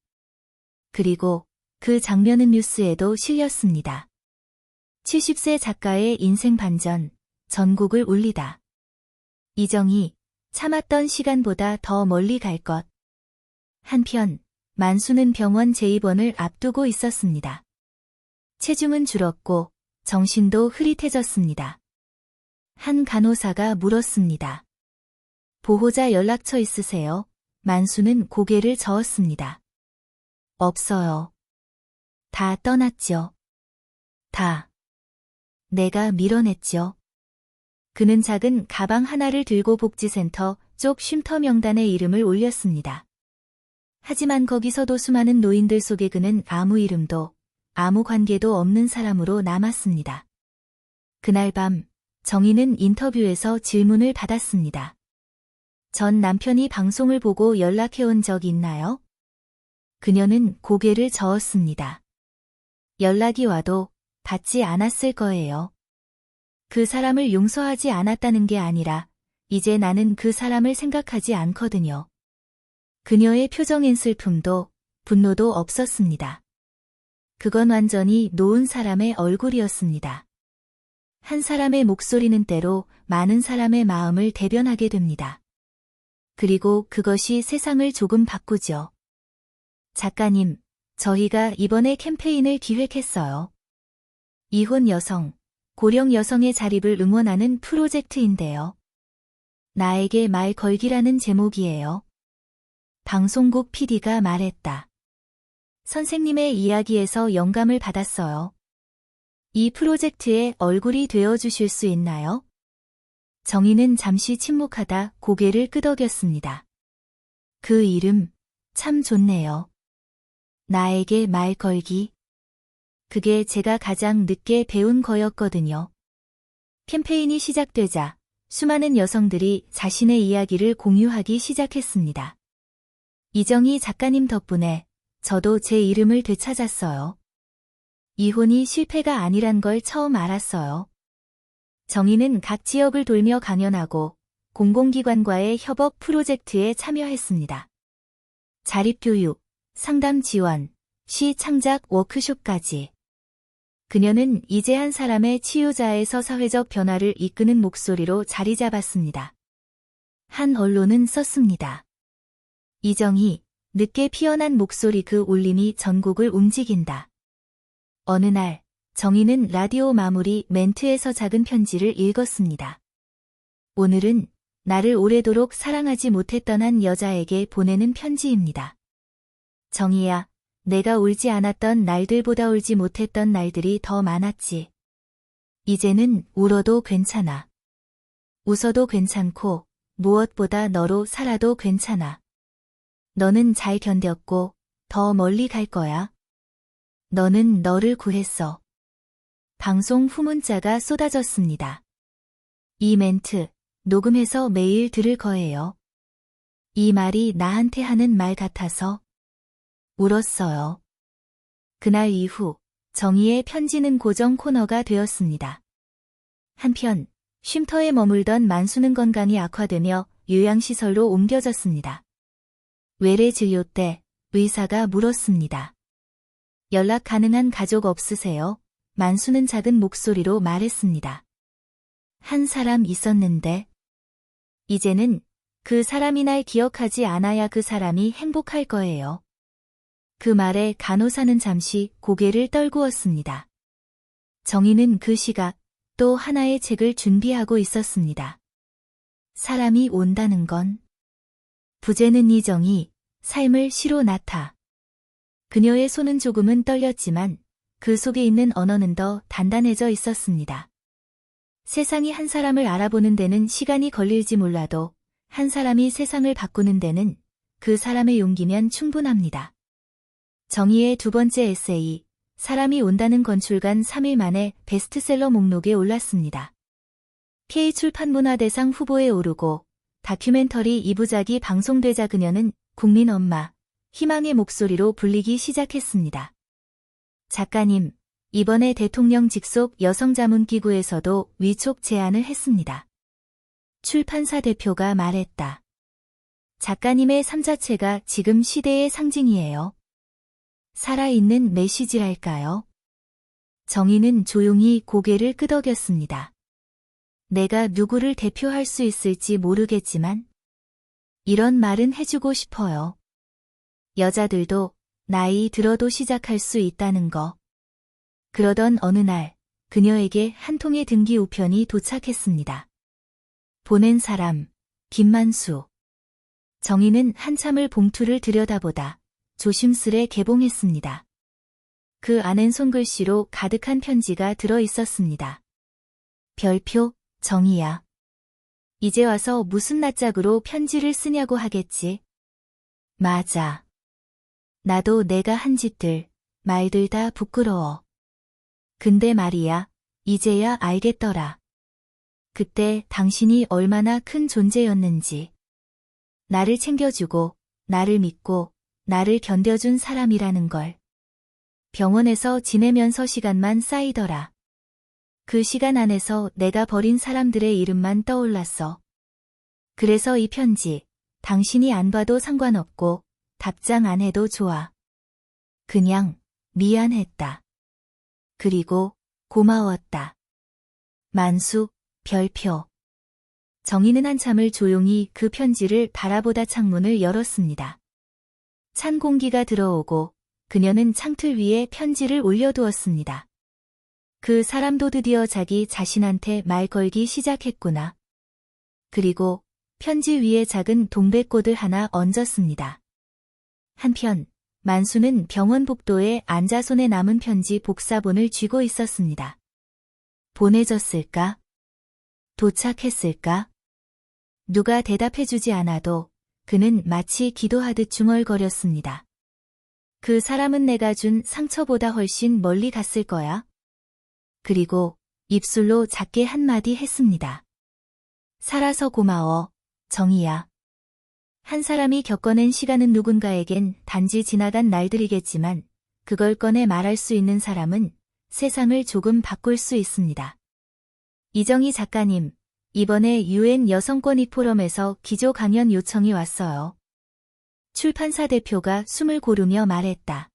그리고 그 장면은 뉴스에도 실렸습니다. 70세 작가의 인생 반전, 전국을 울리다. 이정희, 참았던 시간보다 더 멀리 갈 것. 한편 만수는 병원 재입원을 앞두고 있었습니다. 체중은 줄었고 정신도 흐릿해졌습니다. 한 간호사가 물었습니다. 보호자 연락처 있으세요? 만수는 고개를 저었습니다. 없어요. 다 떠났죠. 다. 내가 밀어냈죠. 그는 작은 가방 하나를 들고 복지센터 쪽 쉼터 명단에 이름을 올렸습니다. 하지만 거기서도 수많은 노인들 속에 그는 아무 이름도, 아무 관계도 없는 사람으로 남았습니다. 그날 밤, 정희는 인터뷰에서 질문을 받았습니다. 전 남편이 방송을 보고 연락해온 적 있나요? 그녀는 고개를 저었습니다. 연락이 와도 받지 않았을 거예요. 그 사람을 용서하지 않았다는 게 아니라 이제 나는 그 사람을 생각하지 않거든요. 그녀의 표정엔 슬픔도 분노도 없었습니다. 그건 완전히 놓은 사람의 얼굴이었습니다. 한 사람의 목소리는 때로 많은 사람의 마음을 대변하게 됩니다. 그리고 그것이 세상을 조금 바꾸죠. 작가님, 저희가 이번에 캠페인을 기획했어요. 이혼 여성, 고령 여성의 자립을 응원하는 프로젝트인데요. 나에게 말 걸기라는 제목이에요. 방송국 PD가 말했다. 선생님의 이야기에서 영감을 받았어요. 이 프로젝트의 얼굴이 되어주실 수 있나요? 정희는 잠시 침묵하다 고개를 끄덕였습니다. 그 이름, 참 좋네요. 나에게 말 걸기. 그게 제가 가장 늦게 배운 거였거든요. 캠페인이 시작되자 수많은 여성들이 자신의 이야기를 공유하기 시작했습니다. 이정희 작가님 덕분에 저도 제 이름을 되찾았어요. 이혼이 실패가 아니란 걸 처음 알았어요. 정희는 각 지역을 돌며 강연하고 공공기관과의 협업 프로젝트에 참여했습니다. 자립교육, 상담 지원, 시 창작 워크숍까지. 그녀는 이제 한 사람의 치유자에서 사회적 변화를 이끄는 목소리로 자리 잡았습니다. 한 언론은 썼습니다. 이정희, 늦게 피어난 목소리 그 울림이 전국을 움직인다. 어느 날, 정희는 라디오 마무리 멘트에서 작은 편지를 읽었습니다. 오늘은 나를 오래도록 사랑하지 못했던 한 여자에게 보내는 편지입니다. 정희야, 내가 울지 않았던 날들보다 울지 못했던 날들이 더 많았지. 이제는 울어도 괜찮아. 웃어도 괜찮고 무엇보다 너로 살아도 괜찮아. 너는 잘 견뎠고 더 멀리 갈 거야. 너는 너를 구했어. 방송 후 문자가 쏟아졌습니다. 이 멘트 녹음해서 매일 들을 거예요. 이 말이 나한테 하는 말 같아서 울었어요. 그날 이후 정희의 편지는 고정 코너가 되었습니다. 한편 쉼터에 머물던 만수는 건강이 악화되며 요양시설로 옮겨졌습니다. 외래 진료 때 의사가 물었습니다. 연락 가능한 가족 없으세요? 만수는 작은 목소리로 말했습니다. 한 사람 있었는데. 이제는 그 사람이 날 기억하지 않아야 그 사람이 행복할 거예요. 그 말에 간호사는 잠시 고개를 떨구었습니다. 정희는 그 시각 또 하나의 책을 준비하고 있었습니다. 사람이 온다는 건. 부제는 이정희, 삶을 시로 나타. 그녀의 손은 조금은 떨렸지만 그 속에 있는 언어는 더 단단해져 있었습니다. 세상이 한 사람을 알아보는 데는 시간이 걸릴지 몰라도 한 사람이 세상을 바꾸는 데는 그 사람의 용기면 충분합니다. 정희의 두 번째 에세이, 사람이 온다는 건 출간 3일 만에 베스트셀러 목록에 올랐습니다. K출판문화대상 후보에 오르고 다큐멘터리 2부작이 방송되자 그녀는 국민 엄마, 희망의 목소리로 불리기 시작했습니다. 작가님, 이번에 대통령 직속 여성자문기구에서도 위촉 제안을 했습니다. 출판사 대표가 말했다. 작가님의 삶 자체가 지금 시대의 상징이에요. 살아있는 메시지랄까요? 정희는 조용히 고개를 끄덕였습니다. 내가 누구를 대표할 수 있을지 모르겠지만 이런 말은 해주고 싶어요. 여자들도 나이 들어도 시작할 수 있다는 거. 그러던 어느 날 그녀에게 한 통의 등기 우편이 도착했습니다. 보낸 사람, 김만수. 정희는 한참을 봉투를 들여다보다 조심스레 개봉했습니다. 그 안엔 손글씨로 가득한 편지가 들어 있었습니다. 별표, 정희야. 이제 와서 무슨 낯짝으로 편지를 쓰냐고 하겠지. 맞아. 나도 내가 한 짓들, 말들 다 부끄러워. 근데 말이야, 이제야 알겠더라. 그때 당신이 얼마나 큰 존재였는지. 나를 챙겨주고, 나를 믿고, 나를 견뎌준 사람이라는 걸. 병원에서 지내면서 시간만 쌓이더라. 그 시간 안에서 내가 버린 사람들의 이름만 떠올랐어. 그래서 이 편지, 당신이 안 봐도 상관없고, 답장 안 해도 좋아. 그냥, 미안했다. 그리고, 고마웠다. 만수, 별표. 정희는 한참을 조용히 그 편지를 바라보다 창문을 열었습니다. 찬 공기가 들어오고 그녀는 창틀 위에 편지를 올려두었습니다. 그 사람도 드디어 자기 자신한테 말 걸기 시작했구나. 그리고 편지 위에 작은 동백꽃을 하나 얹었습니다. 한편 만수는 병원 복도에 앉아 손에 남은 편지 복사본을 쥐고 있었습니다. 보내졌을까? 도착했을까? 누가 대답해주지 않아도 그는 마치 기도하듯 중얼거렸습니다. 그 사람은 내가 준 상처보다 훨씬 멀리 갔을 거야. 그리고 입술로 작게 한마디 했습니다. 살아서 고마워, 정희야. 한 사람이 겪어낸 시간은 누군가에겐 단지 지나간 날들이겠지만 그걸 꺼내 말할 수 있는 사람은 세상을 조금 바꿀 수 있습니다. 이정희 작가님, 이번에 UN 여성권익 포럼에서 기조 강연 요청이 왔어요. 출판사 대표가 숨을 고르며 말했다.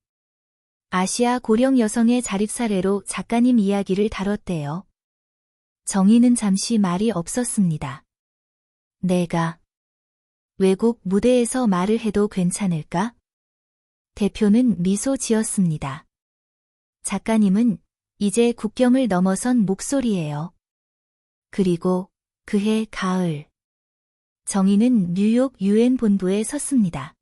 아시아 고령 여성의 자립 사례로 작가님 이야기를 다뤘대요. 정희는 잠시 말이 없었습니다. 내가 외국 무대에서 말을 해도 괜찮을까? 대표는 미소 지었습니다. 작가님은 이제 국경을 넘어선 목소리예요. 그리고 그해 가을. 정희는 뉴욕 UN 본부에 섰습니다.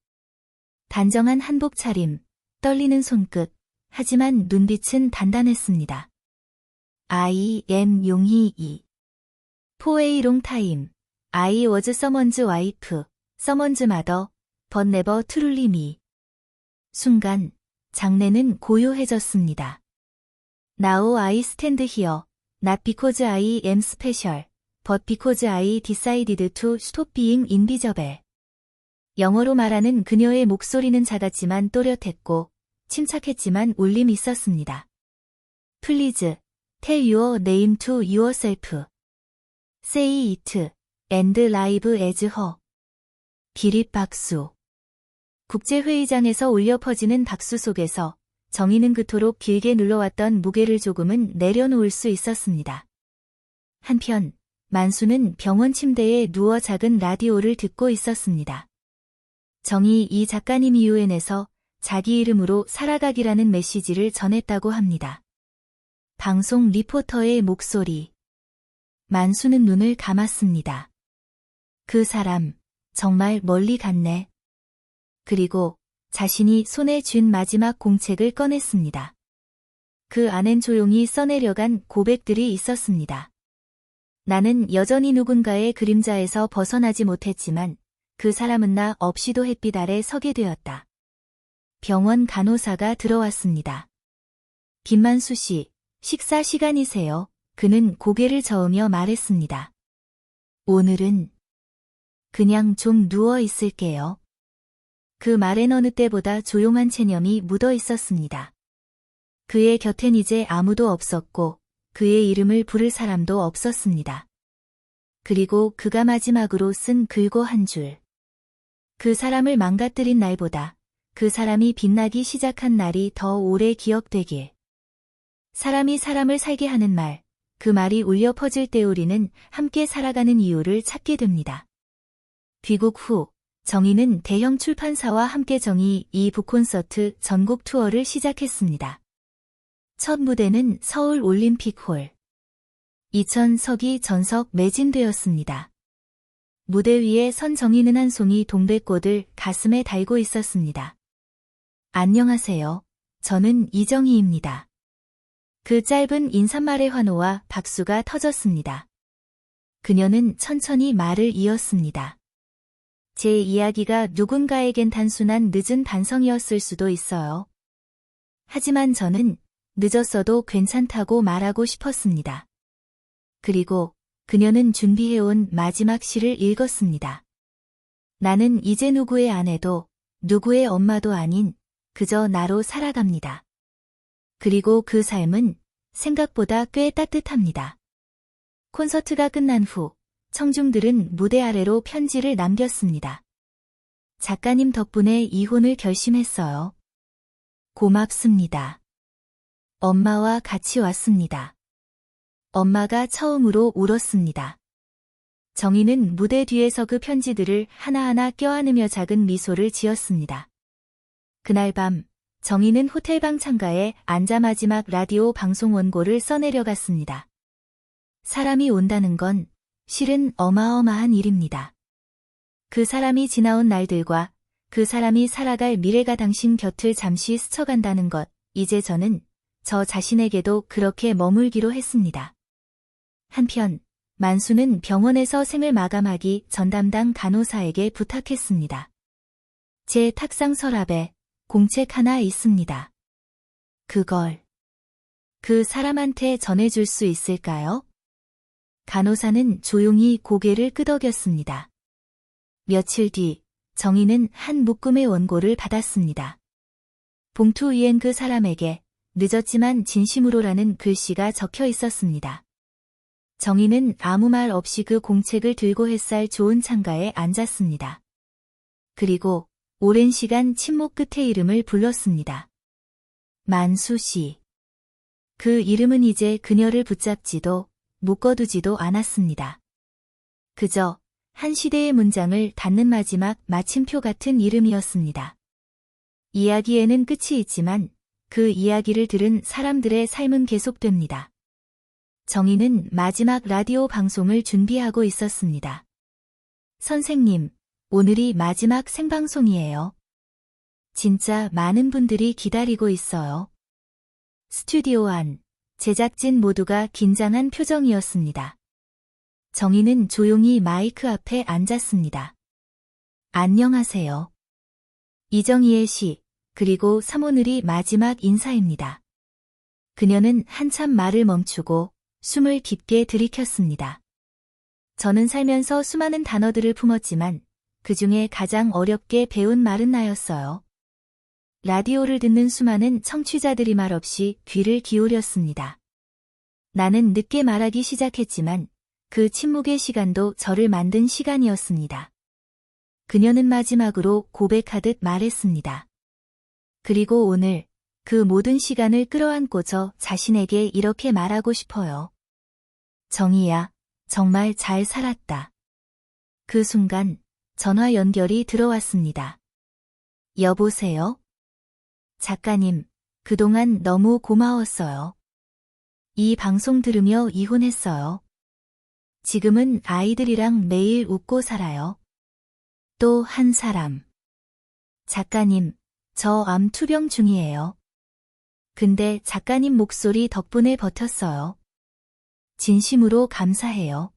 단정한 한복 차림, 떨리는 손끝, 하지만 눈빛은 단단했습니다. I am 용희. For a long time, I was someone's wife, someone's mother, but never truly me. 순간, 장내는 고요해졌습니다. Now I stand here, not because I am special, but because I decided to stop being invisible. 영어로 말하는 그녀의 목소리는 작았지만 또렷했고, 침착했지만 울림이 있었습니다. Please, tell your name to yourself. Say it, and live as her. 기립박수. 국제회의장에서 울려 퍼지는 박수 속에서 정희는 그토록 길게 눌러왔던 무게를 조금은 내려놓을 수 있었습니다. 한편 만수는 병원 침대에 누워 작은 라디오를 듣고 있었습니다. 정희 이 작가님이 UN에서 자기 이름으로 살아가기라는 메시지를 전했다고 합니다. 방송 리포터의 목소리. 만수는 눈을 감았습니다. 그 사람, 정말 멀리 갔네. 그리고 자신이 손에 쥔 마지막 공책을 꺼냈습니다. 그 안엔 조용히 써내려간 고백들이 있었습니다. 나는 여전히 누군가의 그림자에서 벗어나지 못했지만 그 사람은 나 없이도 햇빛 아래 서게 되었다. 병원 간호사가 들어왔습니다. 김만수 씨, 식사 시간이세요. 그는 고개를 저으며 말했습니다. 오늘은 그냥 좀 누워 있을게요. 그 말엔 어느 때보다 조용한 체념이 묻어 있었습니다. 그의 곁엔 이제 아무도 없었고 그의 이름을 부를 사람도 없었습니다. 그리고 그가 마지막으로 쓴 글고 한 줄. 그 사람을 망가뜨린 날보다 그 사람이 빛나기 시작한 날이 더 오래 기억되길. 사람이 사람을 살게 하는 말, 그 말이 울려 퍼질 때 우리는 함께 살아가는 이유를 찾게 됩니다. 귀국 후 정희는 대형 출판사와 함께 정희 2부 콘서트 전국 투어를 시작했습니다. 첫 무대는 서울 올림픽홀. 2000석이 전석 매진되었습니다. 무대 위에 선 정희는 한 송이 동백꽃을 가슴에 달고 있었습니다. 안녕하세요. 저는 이정희입니다. 그 짧은 인사말의 환호와 박수가 터졌습니다. 그녀는 천천히 말을 이었습니다. 제 이야기가 누군가에겐 단순한 늦은 반성이었을 수도 있어요. 하지만 저는 늦었어도 괜찮다고 말하고 싶었습니다. 그리고 그녀는 준비해온 마지막 시를 읽었습니다. 나는 이제 누구의 아내도 누구의 엄마도 아닌 그저 나로 살아갑니다. 그리고 그 삶은 생각보다 꽤 따뜻합니다. 콘서트가 끝난 후 청중들은 무대 아래로 편지를 남겼습니다. 작가님 덕분에 이혼을 결심했어요. 고맙습니다. 엄마와 같이 왔습니다. 엄마가 처음으로 울었습니다. 정희는 무대 뒤에서 그 편지들을 하나하나 껴안으며 작은 미소를 지었습니다. 그날 밤 정희는 호텔방 창가에 앉아 마지막 라디오 방송 원고를 써내려갔습니다. 사람이 온다는 건 실은 어마어마한 일입니다. 그 사람이 지나온 날들과 그 사람이 살아갈 미래가 당신 곁을 잠시 스쳐간다는 것, 이제 저는 저 자신에게도 그렇게 머물기로 했습니다. 한편 만수는 병원에서 생을 마감하기 전 담당 간호사에게 부탁했습니다. 제 탁상 서랍에 공책 하나 있습니다. 그걸 그 사람한테 전해줄 수 있을까요? 간호사는 조용히 고개를 끄덕였습니다. 며칠 뒤 정희는 한 묶음의 원고를 받았습니다. 봉투 위엔 그 사람에게 늦었지만 진심으로라는 글씨가 적혀 있었습니다. 정희는 아무 말 없이 그 공책을 들고 햇살 좋은 창가에 앉았습니다. 그리고 오랜 시간 침묵 끝에 이름을 불렀습니다. 만수씨. 그 이름은 이제 그녀를 붙잡지도 묶어두지도 않았습니다. 그저 한 시대의 문장을 닫는 마지막 마침표 같은 이름이었습니다. 이야기에는 끝이 있지만 그 이야기를 들은 사람들의 삶은 계속됩니다. 정희는 마지막 라디오 방송을 준비하고 있었습니다. 선생님, 오늘이 마지막 생방송이에요. 진짜 많은 분들이 기다리고 있어요. 스튜디오 안, 제작진 모두가 긴장한 표정이었습니다. 정희는 조용히 마이크 앞에 앉았습니다. 안녕하세요. 이정희의 시, 그리고 삼오늘이 마지막 인사입니다. 그녀는 한참 말을 멈추고 숨을 깊게 들이켰습니다. 저는 살면서 수많은 단어들을 품었지만 그 중에 가장 어렵게 배운 말은 나였어요. 라디오를 듣는 수많은 청취자들이 말없이 귀를 기울였습니다. 나는 늦게 말하기 시작했지만 그 침묵의 시간도 저를 만든 시간이었습니다. 그녀는 마지막으로 고백하듯 말했습니다. 그리고 오늘 그 모든 시간을 끌어안고 저 자신에게 이렇게 말하고 싶어요. 정희야, 정말 잘 살았다. 그 순간 전화 연결이 들어왔습니다. 여보세요? 작가님, 그동안 너무 고마웠어요. 이 방송 들으며 이혼했어요. 지금은 아이들이랑 매일 웃고 살아요. 또 한 사람. 작가님, 저 암 투병 중이에요. 근데 작가님 목소리 덕분에 버텼어요. 진심으로 감사해요.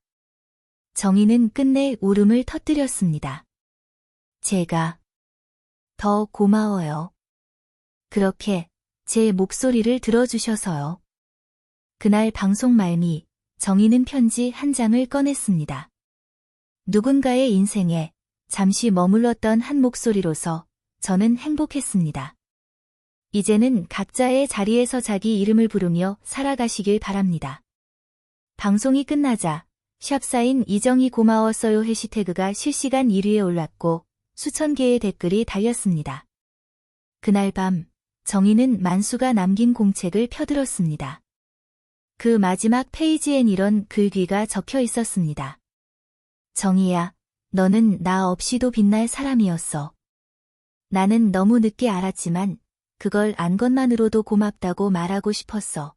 정희는 끝내 울음을 터뜨렸습니다. 제가 더 고마워요. 그렇게 제 목소리를 들어주셔서요. 그날 방송 말미, 정희는 편지 한 장을 꺼냈습니다. 누군가의 인생에 잠시 머물렀던 한 목소리로서 저는 행복했습니다. 이제는 각자의 자리에서 자기 이름을 부르며 살아가시길 바랍니다. 방송이 끝나자 샵사인 이정희 고마웠어요 해시태그가 실시간 1위에 올랐고 수천 개의 댓글이 달렸습니다. 그날 밤 정희는 만수가 남긴 공책을 펴들었습니다. 그 마지막 페이지엔 이런 글귀가 적혀 있었습니다. 정희야, 너는 나 없이도 빛날 사람이었어. 나는 너무 늦게 알았지만 그걸 안 것만으로도 고맙다고 말하고 싶었어.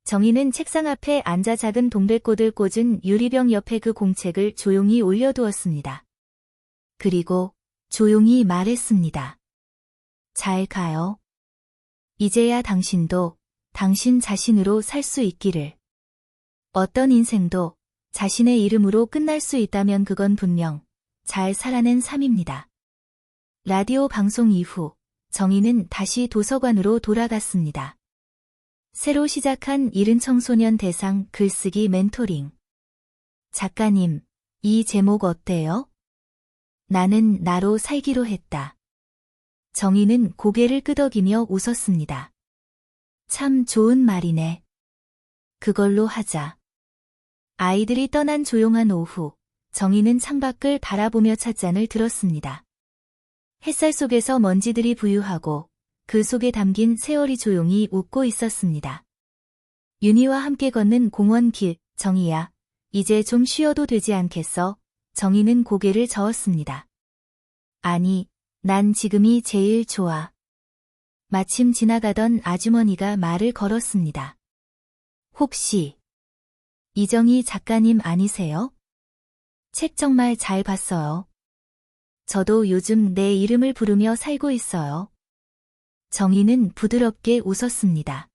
정희는 책상 앞에 앉아 작은 동백꽃을 꽂은 유리병 옆에 그 공책을 조용히 올려두었습니다. 그리고 조용히 말했습니다. 잘 가요. 이제야 당신도 당신 자신으로 살 수 있기를. 어떤 인생도 자신의 이름으로 끝날 수 있다면 그건 분명 잘 살아낸 삶입니다. 라디오 방송 이후 정희는 다시 도서관으로 돌아갔습니다. 새로 시작한 이른 청소년 대상 글쓰기 멘토링. 작가님, 이 제목 어때요? 나는 나로 살기로 했다. 정희는 고개를 끄덕이며 웃었습니다. 참 좋은 말이네. 그걸로 하자. 아이들이 떠난 조용한 오후, 정희는 창밖을 바라보며 찻잔을 들었습니다. 햇살 속에서 먼지들이 부유하고 그 속에 담긴 세월이 조용히 웃고 있었습니다. 윤희와 함께 걷는 공원 길, 정희야, 이제 좀 쉬어도 되지 않겠어? 정희는 고개를 저었습니다. 아니, 난 지금이 제일 좋아. 마침 지나가던 아주머니가 말을 걸었습니다. 혹시 이정희 작가님 아니세요? 책 정말 잘 봤어요. 저도 요즘 내 이름을 부르며 살고 있어요. 정희는 부드럽게 웃었습니다.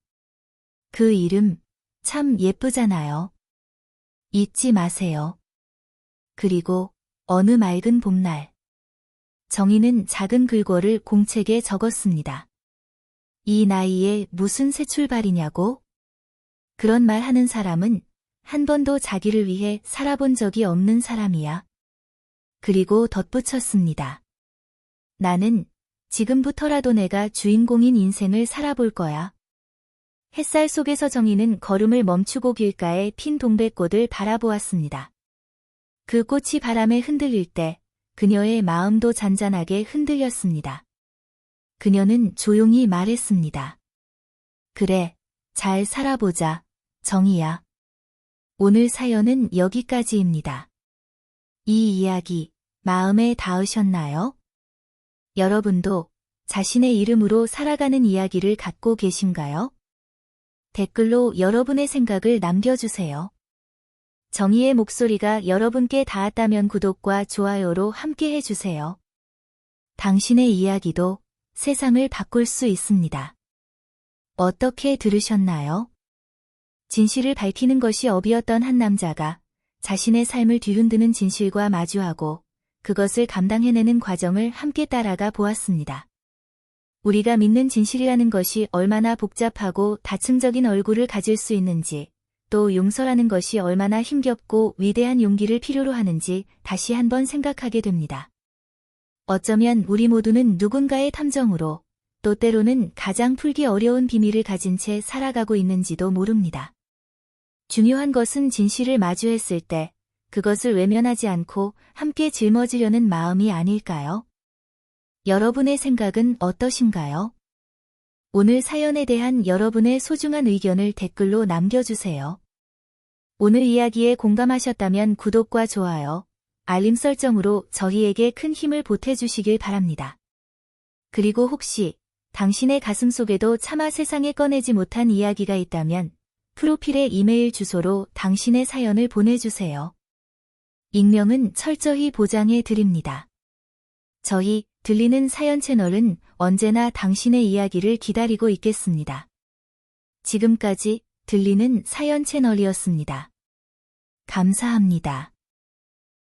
그 이름 참 예쁘잖아요. 잊지 마세요. 그리고 어느 맑은 봄날. 정희는 작은 글귀를 공책에 적었습니다. 이 나이에 무슨 새 출발이냐고? 그런 말 하는 사람은 한 번도 자기를 위해 살아본 적이 없는 사람이야. 그리고 덧붙였습니다. 나는 지금부터라도 내가 주인공인 인생을 살아볼 거야. 햇살 속에서 정희는 걸음을 멈추고 길가에 핀 동백꽃을 바라보았습니다. 그 꽃이 바람에 흔들릴 때 그녀의 마음도 잔잔하게 흔들렸습니다. 그녀는 조용히 말했습니다. 그래, 잘 살아보자, 정희야. 오늘 사연은 여기까지입니다. 이 이야기, 마음에 닿으셨나요? 여러분도 자신의 이름으로 살아가는 이야기를 갖고 계신가요? 댓글로 여러분의 생각을 남겨주세요. 정희의 목소리가 여러분께 닿았다면 구독과 좋아요로 함께 해주세요. 당신의 이야기도 세상을 바꿀 수 있습니다. 어떻게 들으셨나요? 진실을 밝히는 것이 업이었던 한 남자가 자신의 삶을 뒤흔드는 진실과 마주하고 그것을 감당해내는 과정을 함께 따라가 보았습니다. 우리가 믿는 진실이라는 것이 얼마나 복잡하고 다층적인 얼굴을 가질 수 있는지, 또 용서라는 것이 얼마나 힘겹고 위대한 용기를 필요로 하는지 다시 한번 생각하게 됩니다. 어쩌면 우리 모두는 누군가의 탐정으로, 또 때로는 가장 풀기 어려운 비밀을 가진 채 살아가고 있는지도 모릅니다. 중요한 것은 진실을 마주했을 때 그것을 외면하지 않고 함께 짊어지려는 마음이 아닐까요? 여러분의 생각은 어떠신가요? 오늘 사연에 대한 여러분의 소중한 의견을 댓글로 남겨주세요. 오늘 이야기에 공감하셨다면 구독과 좋아요, 알림 설정으로 저희에게 큰 힘을 보태주시길 바랍니다. 그리고 혹시 당신의 가슴속에도 차마 세상에 꺼내지 못한 이야기가 있다면 프로필의 이메일 주소로 당신의 사연을 보내주세요. 익명은 철저히 보장해 드립니다. 저희 들리는 사연 채널은 언제나 당신의 이야기를 기다리고 있겠습니다. 지금까지 들리는 사연 채널이었습니다. 감사합니다.